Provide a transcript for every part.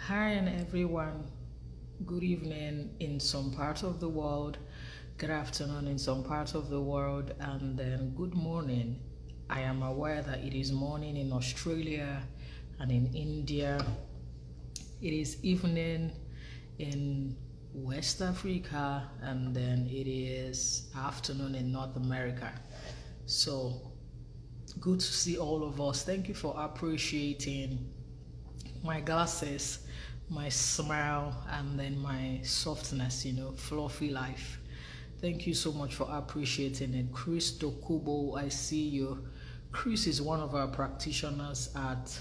Hi and everyone. Good evening in some parts of the world, good afternoon in some parts of the world, and then good morning. I am aware that it is morning in Australia and in India. It is evening in West Africa, and then it is afternoon in North America. So good to see all of us. Thank you for appreciating my glasses, my smile, and then my softness, fluffy life. Thank you so much for appreciating it. Chris Dokubo, I see you. Chris is one of our practitioners at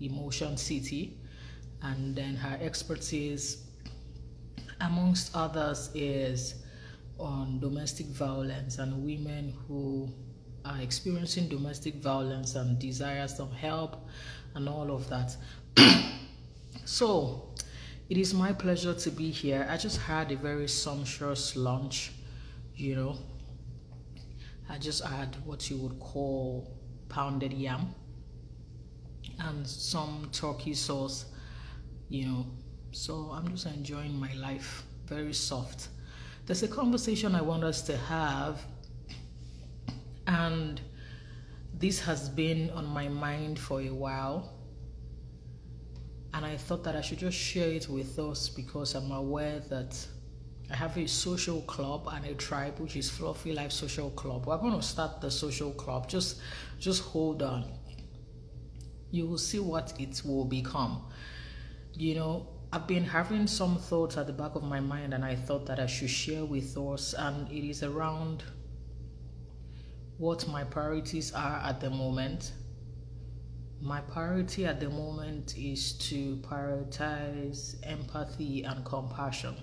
Emotion City, and then her expertise, amongst others, is on domestic violence and women who are experiencing domestic violence and desire some help and all of that. So, it is my pleasure to be here. I just had a very sumptuous lunch, you know. I just had what you would call pounded yam and some turkey sauce. So, I'm just enjoying my life. Very soft. There's a conversation I want us to have, and this has been on my mind for a while. And I thought that I should just share it with us because I'm aware that I have a social club and a tribe, which is Fluffy Life Social Club. We're going to start the social club. Just hold on. You will see what it will become. I've been having some thoughts at the back of my mind, and I thought that I should share with us. And it is around what my priorities are at the moment. My priority at the moment is to prioritize empathy and compassion.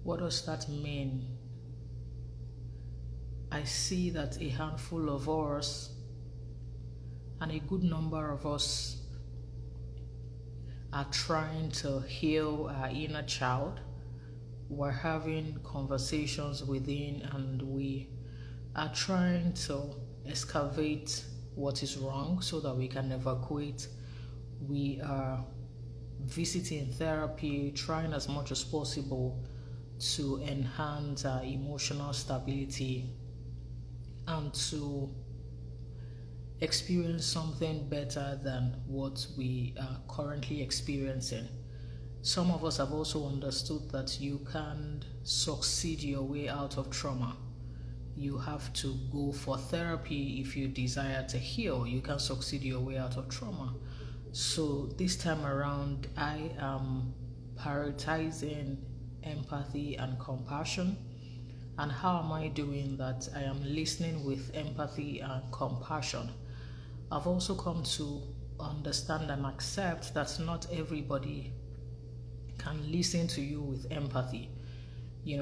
What does that mean? I see that a handful of us and a good number of us are trying to heal our inner child. We're having conversations within, and we are trying to excavate what is wrong so that we can evacuate. We are visiting therapy, trying as much as possible to enhance our emotional stability and to experience something better than what we are currently experiencing. Some of us have also understood that you can't succeed your way out of trauma. You have to go for therapy if you desire to heal. You can succeed your way out of trauma. So this time around, I am prioritizing empathy and compassion. And how am I doing that? I am listening with empathy and compassion. I've also come to understand and accept that not everybody can listen to you with empathy.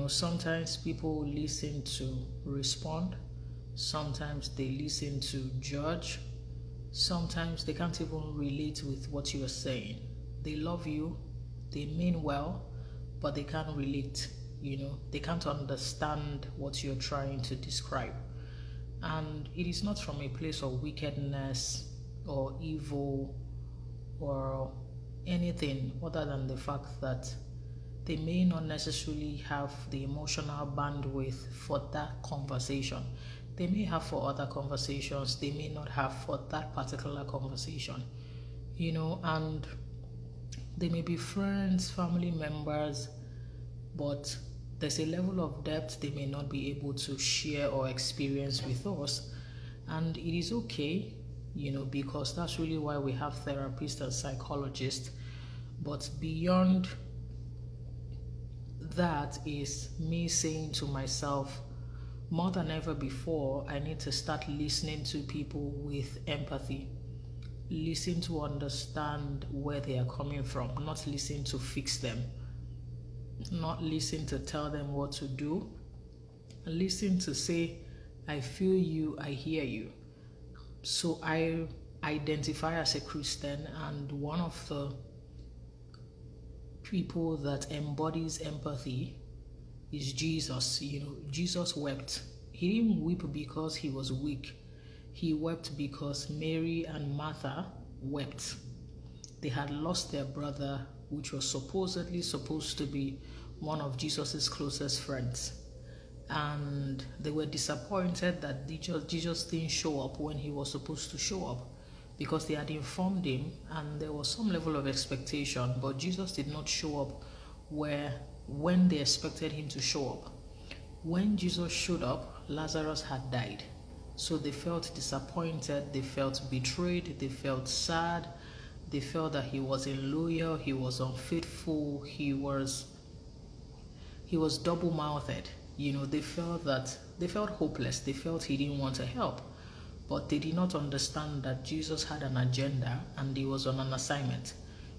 Sometimes people listen to respond. Sometimes they listen to judge. Sometimes they can't even relate with what you are saying. They love you, they mean well, but they can't relate. They can't understand what you're trying to describe. And it is not from a place of wickedness or evil or anything other than the fact that they may not necessarily have the emotional bandwidth for that conversation. They may have for other conversations, they may not have for that particular conversation. And they may be friends, family members, but there's a level of depth they may not be able to share or experience with us. And it is okay, because that's really why we have therapists and psychologists. But beyond that is me saying to myself, more than ever before, I need to start listening to people with empathy. Listen to understand where they are coming from, not listen to fix them, not listen to tell them what to do. Listen to say, I feel you, I hear you. So I identify as a Christian, and one of the people that embodies empathy is Jesus. Jesus wept. He didn't weep because he was weak. He wept because Mary and Martha wept. They had lost their brother, which was supposedly supposed to be one of Jesus's closest friends. And they were disappointed that Jesus didn't show up when he was supposed to show up, because they had informed him and there was some level of expectation, but Jesus did not show up when they expected him to show up. When Jesus showed up, Lazarus had died. So they felt disappointed, they felt betrayed, they felt sad, they felt that he wasn't loyal, he was unfaithful, he was double-mouthed. They felt hopeless, they felt he didn't want to help. But they did not understand that Jesus had an agenda and he was on an assignment.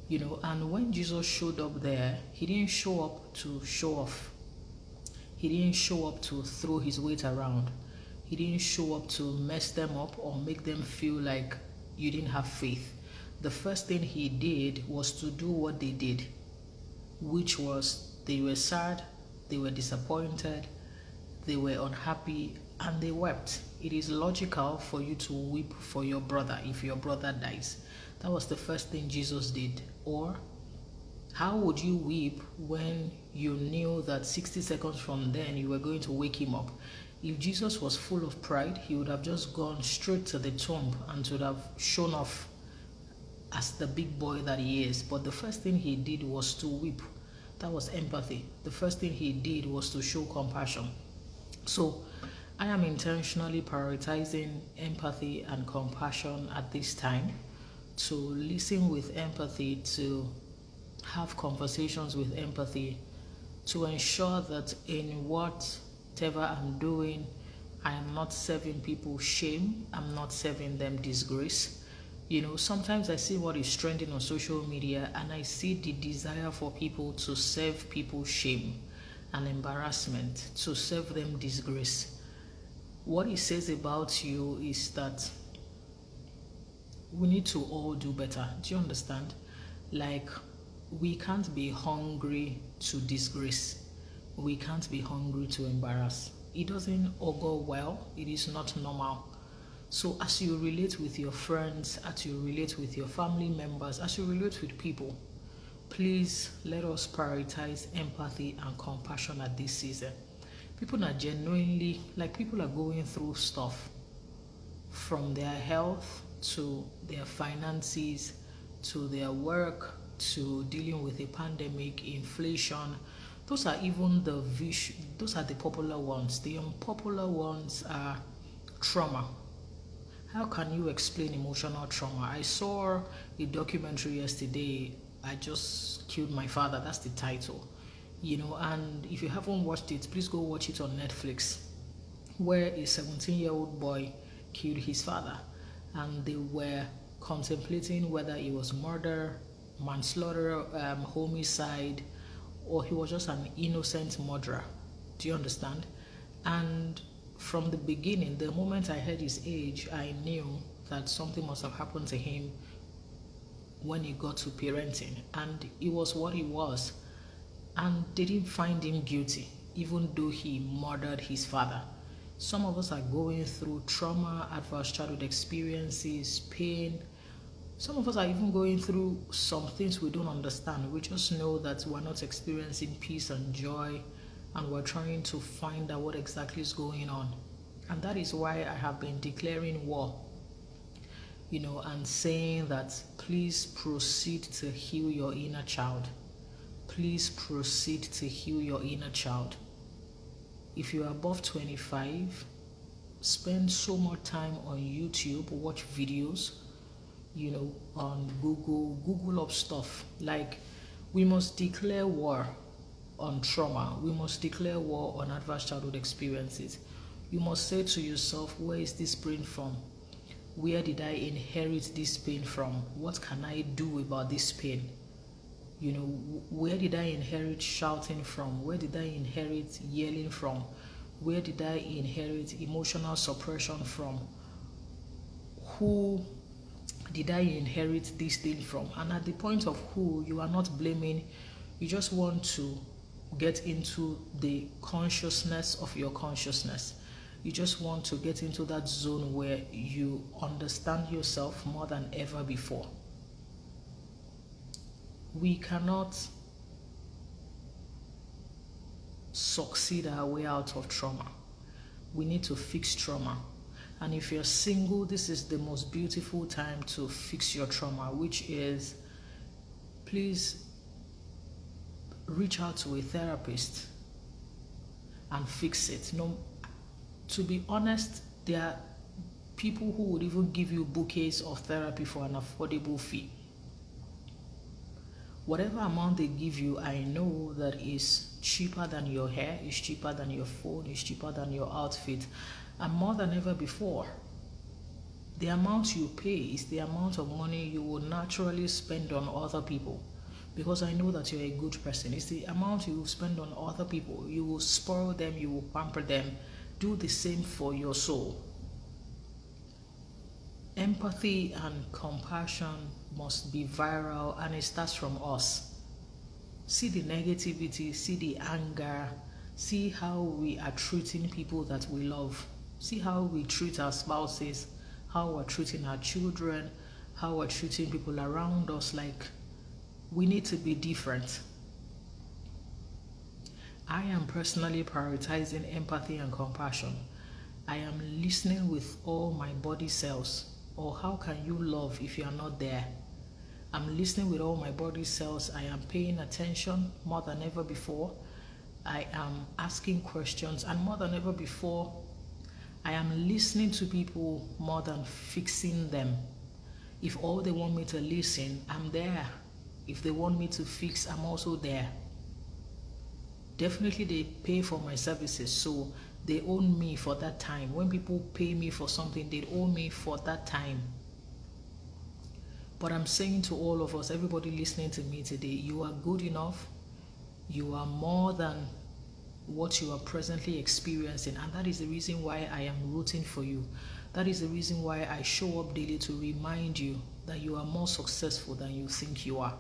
And when Jesus showed up there, he didn't show up to show off. He didn't show up to throw his weight around. He didn't show up to mess them up or make them feel like you didn't have faith. The first thing he did was to do what they did, which was they were sad, they were disappointed, they were unhappy, and they wept. It is logical for you to weep for your brother if your brother dies. That was the first thing Jesus did. Or how would you weep when you knew that 60 seconds from then you were going to wake him up? If Jesus was full of pride, he would have just gone straight to the tomb and would have shown off as the big boy that he is. But the first thing he did was to weep. That was empathy. The first thing he did was to show compassion. So I am intentionally prioritizing empathy and compassion at this time, to listen with empathy, to have conversations with empathy, to ensure that in whatever I'm doing, I am not serving people shame, I'm not serving them disgrace. Sometimes I see what is trending on social media and I see the desire for people to serve people shame and embarrassment, to serve them disgrace. What it says about you is that we need to all do better. Do you understand? Like, we can't be hungry to disgrace. We can't be hungry to embarrass. It doesn't augur well. It is not normal. So as you relate with your friends, as you relate with your family members, as you relate with people, please let us prioritize empathy and compassion at this season. People are going through stuff, from their health to their finances to their work to dealing with a pandemic, inflation. Those are the popular ones. The unpopular ones are trauma. How can you explain emotional trauma? I saw a documentary yesterday, I Just Killed My Father. That's the title. And if you haven't watched it, please go watch it on Netflix, where a 17-year-old boy killed his father, and they were contemplating whether it was murder, manslaughter, homicide, or he was just an innocent murderer. Do you understand? And from the beginning, the moment I heard his age, I knew that something must have happened to him when he got to parenting, and it was what he was. And they didn't find him guilty, even though he murdered his father. Some of us are going through trauma, adverse childhood experiences, pain. Some of us are even going through some things we don't understand. We just know that we're not experiencing peace and joy, and we're trying to find out what exactly is going on. And that is why I have been declaring war, and saying that please proceed to heal your inner child. Please proceed to heal your inner child. If you are above 25, spend so much time on YouTube, watch videos, on Google up stuff. Like, we must declare war on trauma. We must declare war on adverse childhood experiences. You must say to yourself, where is this pain from? Where did I inherit this pain from? What can I do about this pain? Where did I inherit shouting from? Where did I inherit yelling from? Where did I inherit emotional suppression from? Who did I inherit this thing from? And at the point of who, you are not blaming. You just want to get into the consciousness of your consciousness. You just want to get into that zone where you understand yourself more than ever before. We cannot succeed our way out of trauma. We need to fix trauma. And if you're single, this is the most beautiful time to fix your trauma, which is, please reach out to a therapist and fix it. No, to be honest, there are people who would even give you bouquets of therapy for an affordable fee. Whatever amount they give you, I know that is cheaper than your hair, is cheaper than your phone, is cheaper than your outfit, and more than ever before. The amount you pay is the amount of money you will naturally spend on other people, because I know that you're a good person. It's the amount you will spend on other people. You will spoil them, you will pamper them. Do the same for your soul. Empathy and compassion must be viral, and it starts from us. See the negativity, see the anger, see how we are treating people that we love. See how we treat our spouses, how we're treating our children, how we're treating people around us. Like, we need to be different. I am personally prioritizing empathy and compassion. I am listening with all my body cells. Or how can you love if you are not there? I'm listening with all my body cells. I am paying attention more than ever before. I am asking questions, and more than ever before, I am listening to people more than fixing them. If all they want me to listen, I'm there. If they want me to fix, I'm also there. Definitely they pay for my services, so they own me for that time. When people pay me for something, they owe me for that time. But I'm saying to all of us, everybody listening to me today, you are good enough. You are more than what you are presently experiencing, and that is the reason why I am rooting for you. That is the reason why I show up daily, to remind you that you are more successful than you think you are.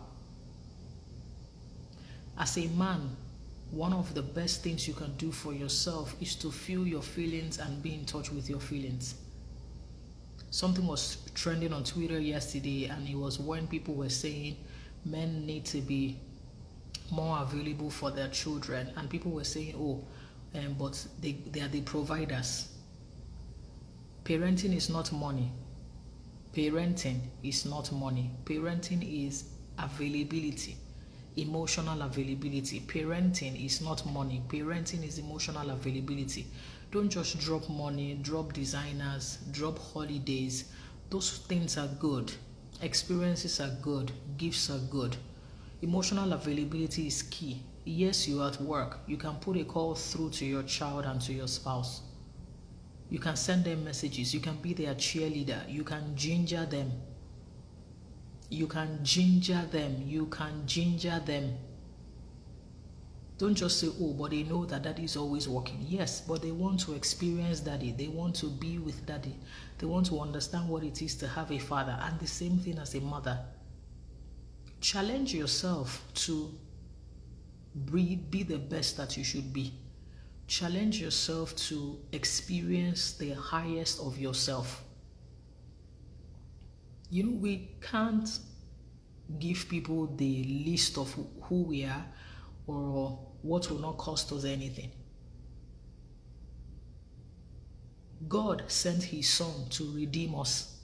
As a man, one of the best things you can do for yourself is to feel your feelings and be in touch with your feelings. Something was trending on Twitter yesterday, and it was when people were saying men need to be more available for their children, and people were saying, but they are the providers. Parenting is not money. Parenting is not money. Parenting is availability. Emotional availability. Parenting is not money. Parenting is emotional availability. Don't just drop money, drop designers, drop holidays. Those things are good. Experiences are good. Gifts are good. Emotional availability is key. Yes, you're at work. You can put a call through to your child and to your spouse. You can send them messages. You can be their cheerleader. You can ginger them. You can ginger them. You can ginger them. Don't just say, but they know that daddy is always working. Yes, but they want to experience daddy. They want to be with daddy. They want to understand what it is to have a father. And the same thing as a mother. Challenge yourself to be the best that you should be. Challenge yourself to experience the highest of yourself. We can't give people the list of who we are or what will not cost us anything. God sent his son to redeem us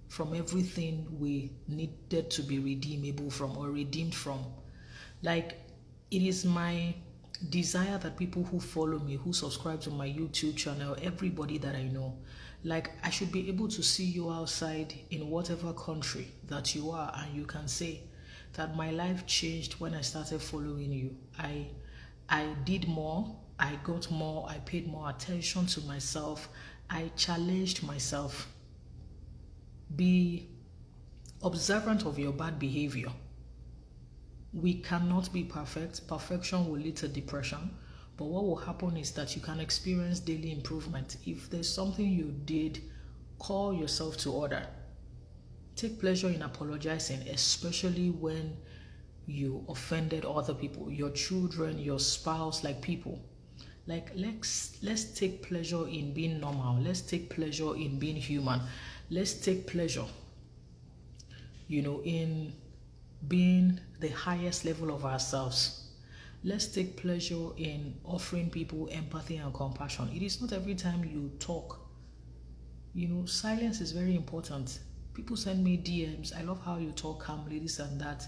from everything we needed to be redeemable from or redeemed from. Like, it is my desire that people who follow me, who subscribe to my YouTube channel, everybody that I know, like, I should be able to see you outside in whatever country that you are, and you can say that my life changed when I started following you. I did more, I got more, I paid more attention to myself, I challenged myself. Be observant of your bad behavior. We cannot be perfect. Perfection will lead to depression. But what will happen is that you can experience daily improvement. If there's something you did, call yourself to order. Take pleasure in apologizing, especially when you offended other people, your children, your spouse, like people. Like, let's take pleasure in being normal. Let's take pleasure in being human. Let's take pleasure, in being the highest level of ourselves. Let's take pleasure in offering people empathy and compassion. It is not every time you talk. Silence is very important. People send me DMs. I love how you talk calmly, this and that.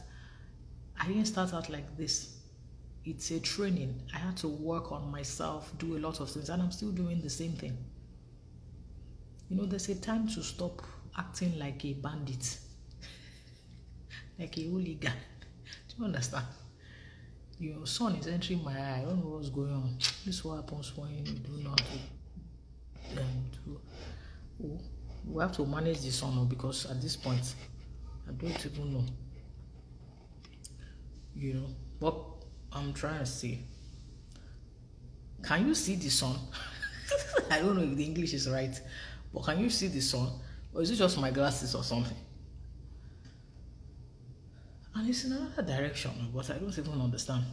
I didn't start out like this. It's a training. I had to work on myself, do a lot of things, and I'm still doing the same thing. There's a time to stop acting like a bandit, like a hooligan. Do you understand? Your sun is entering my eye. I don't know what's going on. This is what happens when you do not we have to manage the sun because at this point, I don't even know. What I'm trying to say. Can you see the sun? I don't know if the English is right, but can you see the sun? Or is it just my glasses or something? And it's in another direction, but I don't even understand.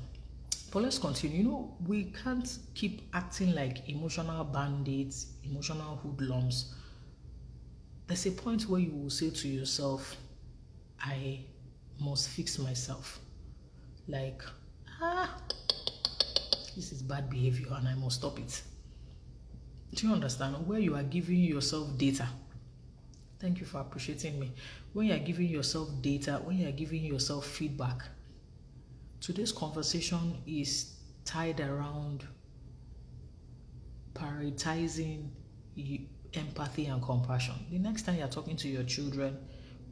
But let's continue. We can't keep acting like emotional bandits, emotional hoodlums. There's a point where you will say to yourself, I must fix myself. Like, this is bad behavior and I must stop it. Do you understand? Where you are giving yourself data. Thank you for appreciating me. When you are giving yourself data, when you are giving yourself feedback, today's conversation is tied around prioritizing empathy and compassion. The next time you're talking to your children,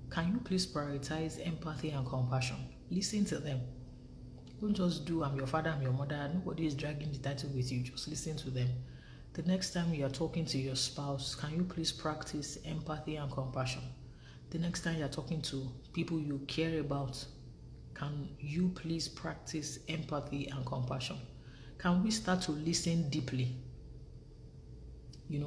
can you please prioritize empathy and compassion? Listen to them. Don't just do I'm your father, I'm your mother. Nobody is dragging the title with you. Just listen to them. The next time you are talking to your spouse, can you please practice empathy and compassion? The next time you are talking to people you care about, can you please practice empathy and compassion? Can we start to listen deeply?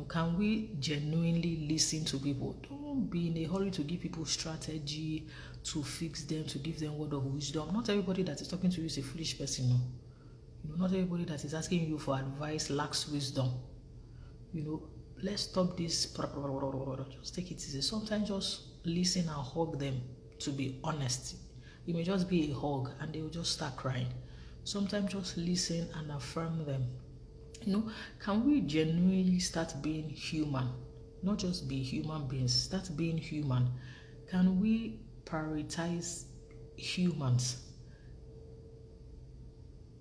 Can we genuinely listen to people? Don't be in a hurry to give people strategy, to fix them, to give them word of wisdom. Not everybody that is talking to you is a foolish person. No. Not everybody that is asking you for advice lacks wisdom. Let's stop this. Just take it easy. Sometimes just listen and hug them, to be honest. It may just be a hug and they will just start crying. Sometimes just listen and affirm them. Can we genuinely start being human? Not just be human beings, start being human. Can we prioritize humans?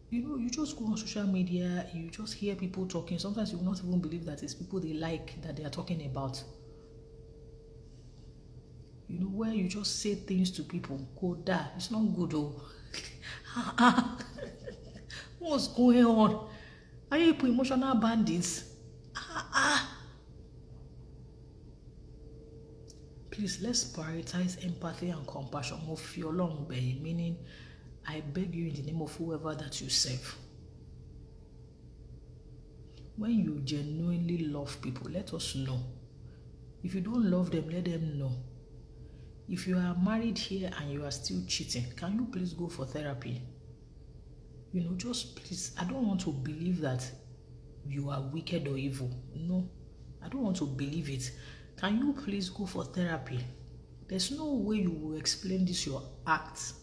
You just go on social media, you just hear people talking. Sometimes you will not even believe that it's people they like that they are talking about. Where you just say things to people, Koda, it's not good, oh. What's going on? Are you people emotional bandits? Please, let's prioritize empathy and compassion. Meaning, I beg you in the name of whoever that you serve. When you genuinely love people, let us know. If you don't love them, let them know. If you are married here and you are still cheating, can you please go for therapy? Just please, I don't want to believe that you are wicked or evil. No, I don't want to believe it. Can you please go for therapy? There's no way you will explain this your act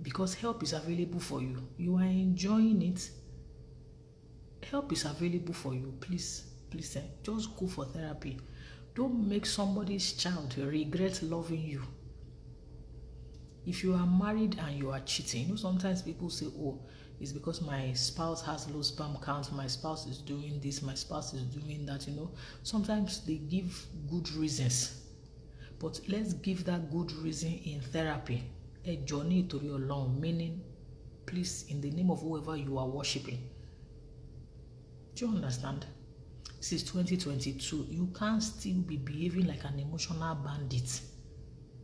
because help is available for you. You are enjoying it. Help is available for you. Please, just go for therapy. Don't make somebody's child regret loving you. If you are married and you are cheating, sometimes people say, oh, it's because my spouse has low sperm count, my spouse is doing this, my spouse is doing that, Sometimes they give good reasons. But let's give that good reason in therapy. A journey to your long, meaning, please, in the name of whoever you are worshiping. Do you understand? This is 2022. You can't still be behaving like an emotional bandit.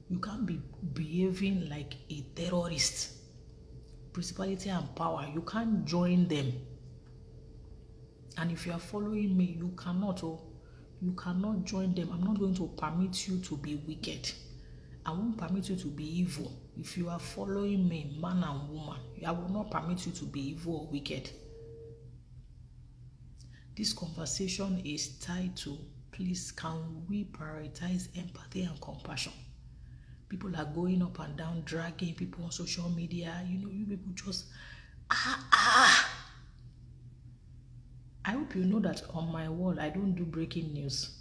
You can't be behaving like a terrorist. Principality and power, you can't join them. And if you are following me, you cannot join them. I'm not going to permit you to be wicked. I won't permit you to be evil. If you are following me, man and woman, I will not permit you to be evil or wicked. This conversation is tied to, please, can we prioritize empathy and compassion? People are going up and down, dragging people on social media. You people just, I hope you know that on my wall, I don't do breaking news.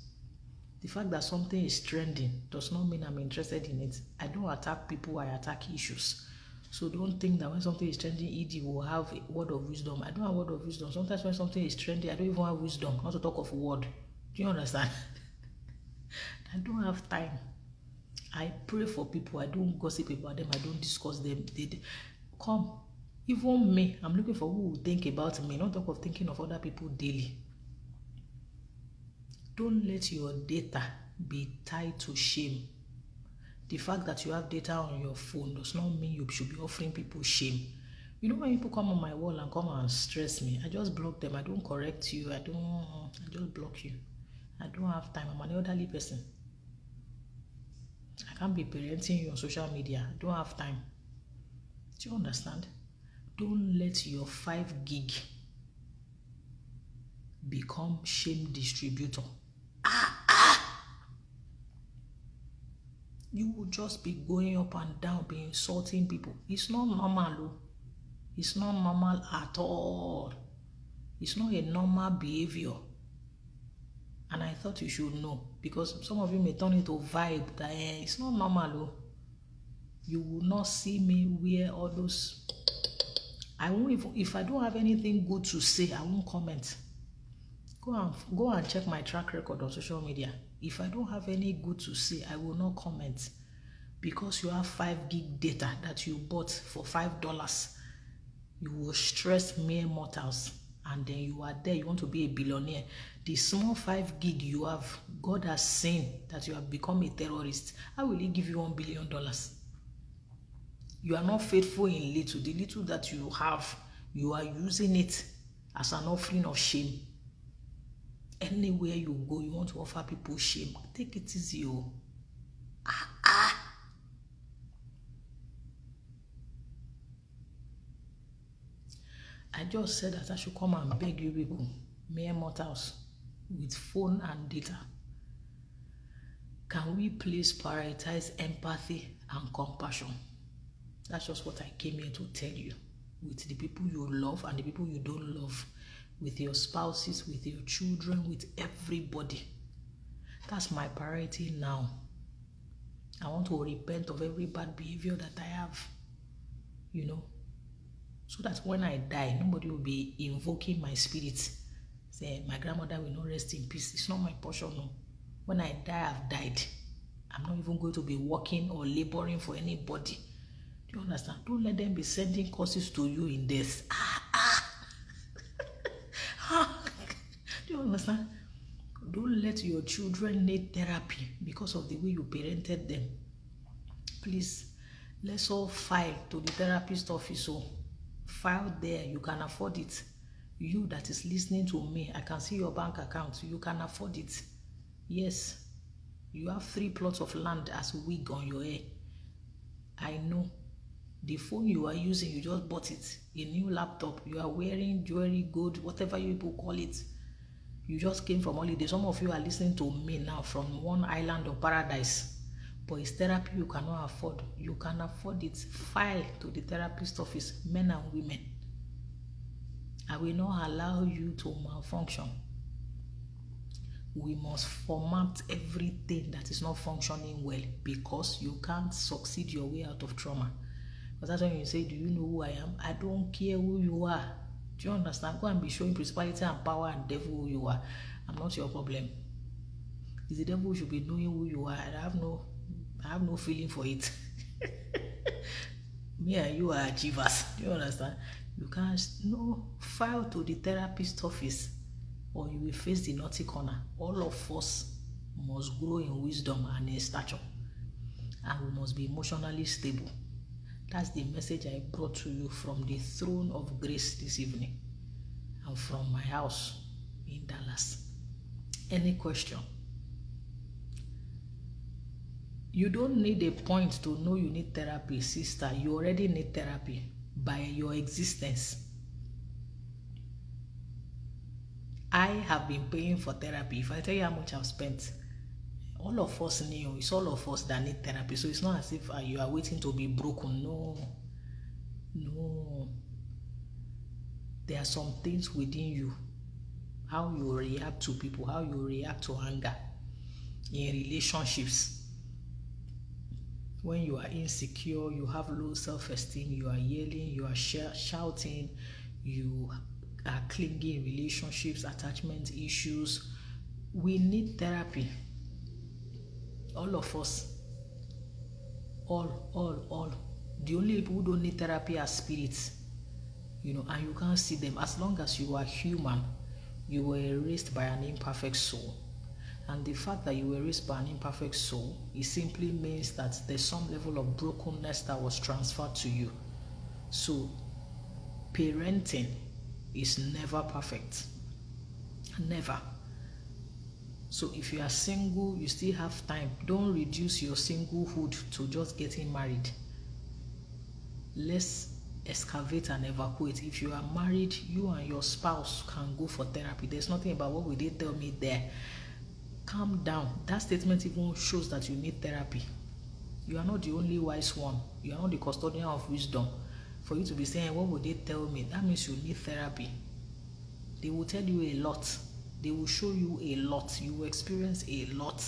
The fact that something is trending does not mean I'm interested in it. I don't attack people, I attack issues. So don't think that when something is trending, ED will have a word of wisdom. I don't have word of wisdom. Sometimes when something is trending, I don't even have wisdom, not to talk of word. Do you understand? I don't have time. I pray for people. I don't gossip about them. I don't discuss them. They come. Even me, I'm looking for who will think about me, not talk of thinking of other people daily. Don't let your data be tied to shame. The fact that you have data on your phone does not mean you should be offering people shame. You know, when people come on my wall and come and stress me, I just block them. I don't correct you. I just block you. I don't have time. I'm an elderly person. I can't be parenting you on social media. I don't have time. Do you understand? Don't let your 5 gig become shame distributor. You will just be going up and down, be insulting people. It's not normal. It's not normal at all. It's not a normal behavior. And I thought you should know, because some of you may turn it to vibe that it's not normal. You will not see me wear all those. I won't even, if I don't have anything good to say, I won't comment. Go and check my track record on social media. If I don't have any good to say, I will not comment. Because you have 5 gig data that you bought for $5, you will stress mere mortals. And then you are there, you want to be a billionaire. The small 5 gig you have, God has seen that you have become a terrorist. How will he give you $1 billion? You are not faithful in little. The little that you have, you are using it as an offering of shame. Anywhere you go, you want to offer people shame. Take it easy. I just said that I should come and beg you people, mere mortals, with phone and data. Can we please prioritize empathy and compassion? That's just what I came here to tell you. With the people you love and the people you don't love. With your spouses, with your children, with everybody. That's my priority now. I want to repent of every bad behavior that I have. So that when I die, nobody will be invoking my spirit. Say, my grandmother will not rest in peace. It's not my portion, no. When I die, I've died. I'm not even going to be working or laboring for anybody. Do you understand? Don't let them be sending curses to you in death. Do you understand? Don't let your children need therapy because of the way you parented them. Please, let's all file to the therapist office. File there. You can afford it. You that is listening to me, I can see your bank account. You can afford it. Yes, you have 3 plots of land as a wig on your hair. I know. The phone you are using, you just bought it. A new laptop. You are wearing jewelry, gold, whatever you people call it. You just came from holiday. Some of you are listening to me now from one island of paradise. But it's therapy you cannot afford. You can afford it. File to the therapist office, men and women. I will not allow you to malfunction. We must format everything that is not functioning well, because you can't succeed your way out of trauma. But that's when you say, do you know who I am? I don't care who you are. Do you understand? Go and be showing principality and power and devil who you are. I'm not your problem. It's the devil who should be knowing who you are. I have no feeling for it. Me and you are achievers. Do you understand? You can't file to the therapist office, or you will face the naughty corner. All of us must grow in wisdom and in stature, and we must be emotionally stable. That's the message I brought to you from the throne of grace this evening, and from my house in Dallas. Any question? You don't need a point to know you need therapy, sister. You already need therapy by your existence. I have been paying for therapy. If I tell you how much I've spent All of us knew. It's all of us that need therapy. So it's not as if you are waiting to be broken. No. There are some things within you. How you react to people, how you react to anger in relationships. When you are insecure, you have low self-esteem, you are yelling, you are shouting, you are clinging in relationships, attachment issues. We need therapy. All of us. All. The only people who don't need therapy are spirits. And you can't see them. As long as you are human, you were raised by an imperfect soul. And the fact that you were raised by an imperfect soul, it simply means that there's some level of brokenness that was transferred to you. So, parenting is never perfect. Never. So if you are single, you still have time. Don't reduce your singlehood to just getting married. Let's excavate and evacuate. If you are married, you and your spouse can go for therapy. There's nothing about what will they tell me there. Calm down. That statement even shows that you need therapy. You are not the only wise one. You are not the custodian of wisdom. For you to be saying, what would they tell me? That means you need therapy. They will tell you a lot. They will show you a lot. You will experience a lot.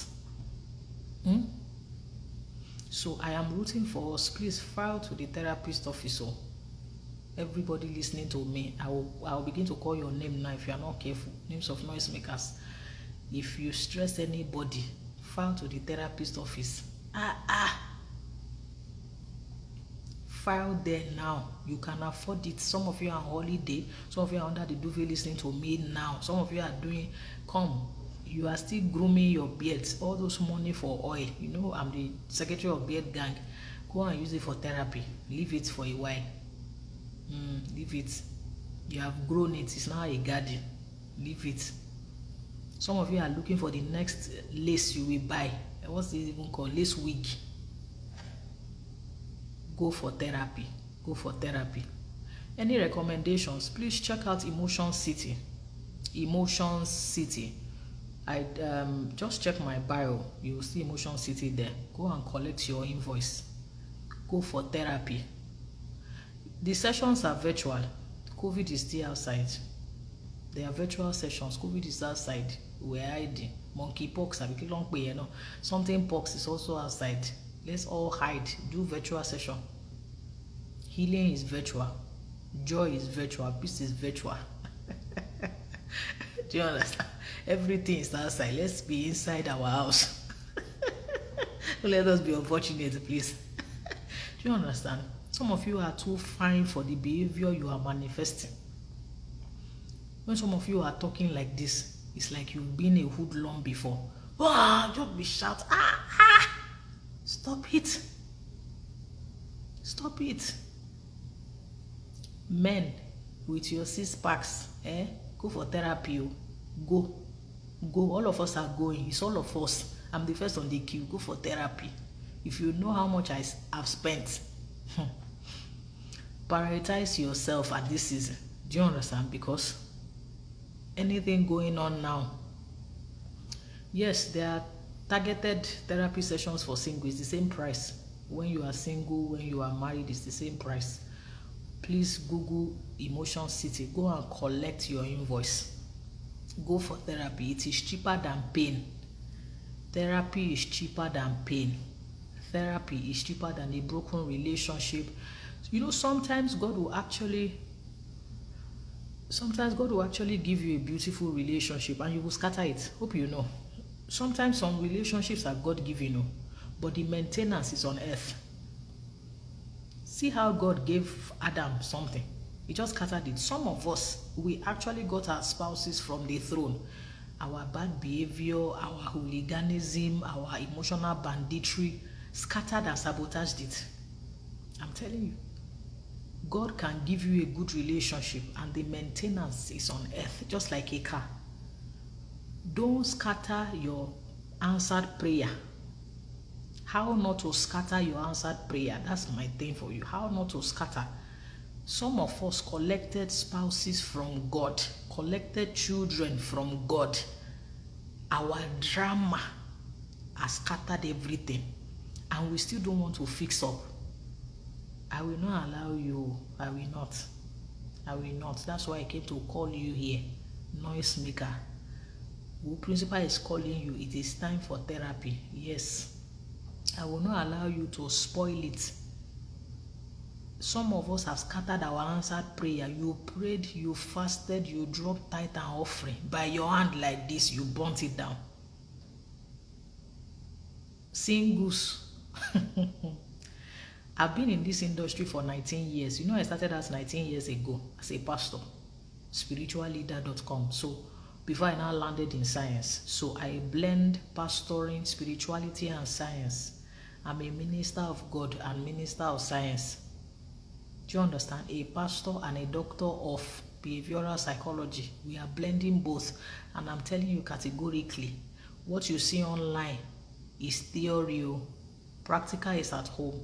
So I am rooting for us. Please file to the therapist officer. Everybody listening to me, I will begin to call your name now if you are not careful. Names of noisemakers. If you stress anybody, file to the therapist office. File there now. You can afford it. Some of you are on holiday. Some of you are under the duvet listening to me now. Some of you are doing, you are still grooming your beards. All those money for oil. I'm the secretary of beard gang. Go and use it for therapy. Leave it for a while. Leave it. You have grown it. It's now a garden. Leave it. Some of you are looking for the next lace you will buy. What's this even called? Lace wig. Go for therapy. Go for therapy. Any recommendations? Please check out Emotion City. Emotions City. I just check my bio. You will see Emotion City there. Go and collect your invoice. Go for therapy. The sessions are virtual. COVID is still outside. They are virtual sessions. COVID is outside. We're hiding. Monkeypox, something pox is also outside. Let's all hide. Do virtual session. Healing is virtual. Joy is virtual. Peace is virtual. Do you understand? Everything is outside. Let's be inside our house. Don't let us be unfortunate, please. Do you understand? Some of you are too fine for the behavior you are manifesting. When some of you are talking like this, it's like you've been a hoodlum before. Just be shout. Stop it. Stop it. Men with your 6 packs, go for therapy. Go. All of us are going. It's all of us. I'm the first on the queue. Go for therapy. If you know how much I've spent, prioritize yourself at this season. Do you understand? Because anything going on now, yes, there are targeted therapy sessions for single. It's the same price. When you are single, when you are married, it's the same price. Please Google Emotion City. Go and collect your invoice. Go for therapy. It is cheaper than pain. Therapy is cheaper than pain. Therapy is cheaper than a broken relationship. Sometimes God will actually give you a beautiful relationship and you will scatter it. Hope you know. Sometimes some relationships are God-given, but the maintenance is on earth. See how God gave Adam something. He just scattered it. Some of us, we actually got our spouses from the throne. Our bad behavior, our hooliganism, our emotional banditry, scattered and sabotaged it. I'm telling you. God can give you a good relationship and the maintenance is on earth, just like a car. Don't scatter your answered prayer. How not to scatter your answered prayer? That's my thing for you. How not to scatter. Some of us collected spouses from God, collected children from God. Our drama, has scattered everything, and we still don't want to fix up. I will not allow you. I will not. I will not. That's why I came to call you here, noise maker. Who principal is calling you? It is time for therapy. Yes. I will not allow you to spoil it. Some of us have scattered our answered prayer. You prayed, you fasted, you dropped tithe and offering. By your hand like this, you burnt it down. Singles. I've been in this industry for 19 years. You know, I started as 19 years ago as a pastor, spiritualleader.com. So before I now landed in science. So I blend pastoring, spirituality, and science. I'm a minister of God and minister of science. Do you understand? A pastor and a doctor of behavioral psychology. We are blending both. And I'm telling you categorically, what you see online is theory. Practical is at home,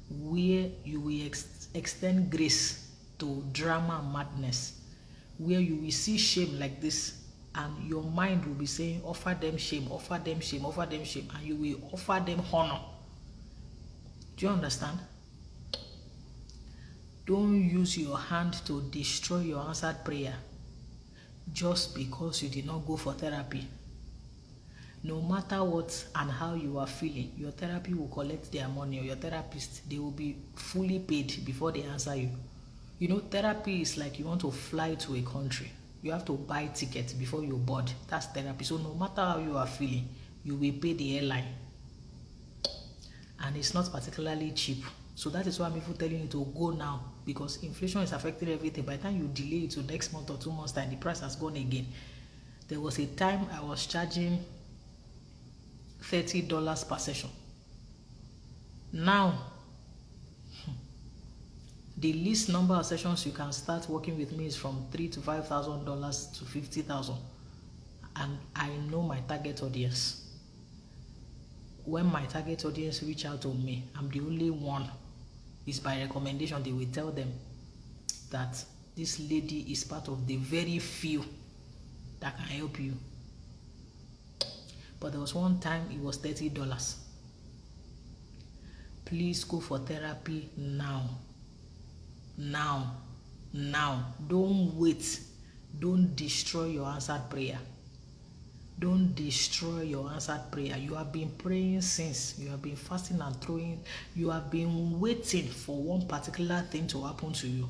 where you will extend grace to drama and madness, where you will see shame like this, and your mind will be saying, offer them shame, offer them shame, offer them shame, and you will offer them honor. Do you understand? Don't use your hand to destroy your answered prayer just because you did not go for therapy. No matter what and how you are feeling, your therapy will collect their money, or your therapist, they will be fully paid before they answer you. You know, therapy is like you want to fly to a country. You have to buy tickets before you board. That's therapy. So no matter how you are feeling, you will pay the airline. And it's not particularly cheap. So that is why I'm even telling you to go now, because inflation is affecting everything. By the time you delay it to next month or 2 months time, the price has gone again. There was a time I was charging $30 per session. Now, the least number of sessions you can start working with me is from $3,000 to $5,000 to $50,000. And I know my target audience. When my target audience reach out to me, I'm the only one. It's by recommendation. They will tell them that this lady is part of the very few that can help you. But there was one time it was $30. Please go for therapy now. Now. Don't wait. Don't destroy your answered prayer. Don't destroy your answered prayer. You have been praying since. You have been fasting and throwing. You have been waiting for one particular thing to happen to you.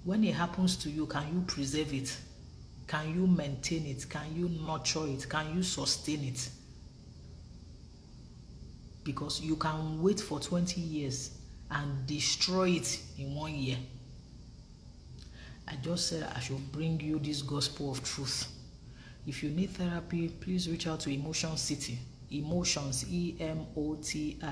When it happens to you, can you preserve it? Can you maintain it? Can you nurture it? Can you sustain it? Because you can wait for 20 years and destroy it in 1 year. I just said I should bring you this gospel of truth. If you need therapy, please reach out to Emotion City. Emotions, EMOTIONS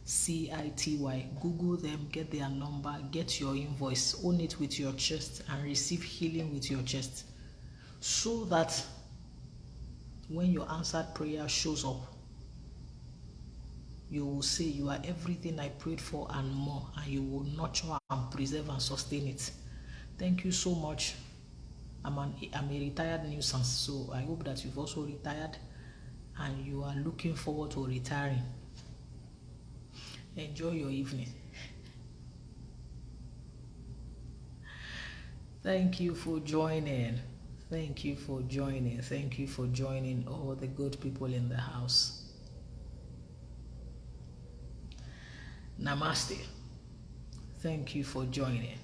CITY. Google them, get their number, get your invoice, own it with your chest, and receive healing with your chest. So that when your answered prayer shows up, you will say, you are everything I prayed for and more, and you will nurture and preserve and sustain it. Thank you so much. I'm a retired nuisance, so I hope that you've also retired and you are looking forward to retiring. Enjoy your evening. Thank you for joining. Thank you for joining. Thank you for joining all the good people in the house. Namaste. Thank you for joining.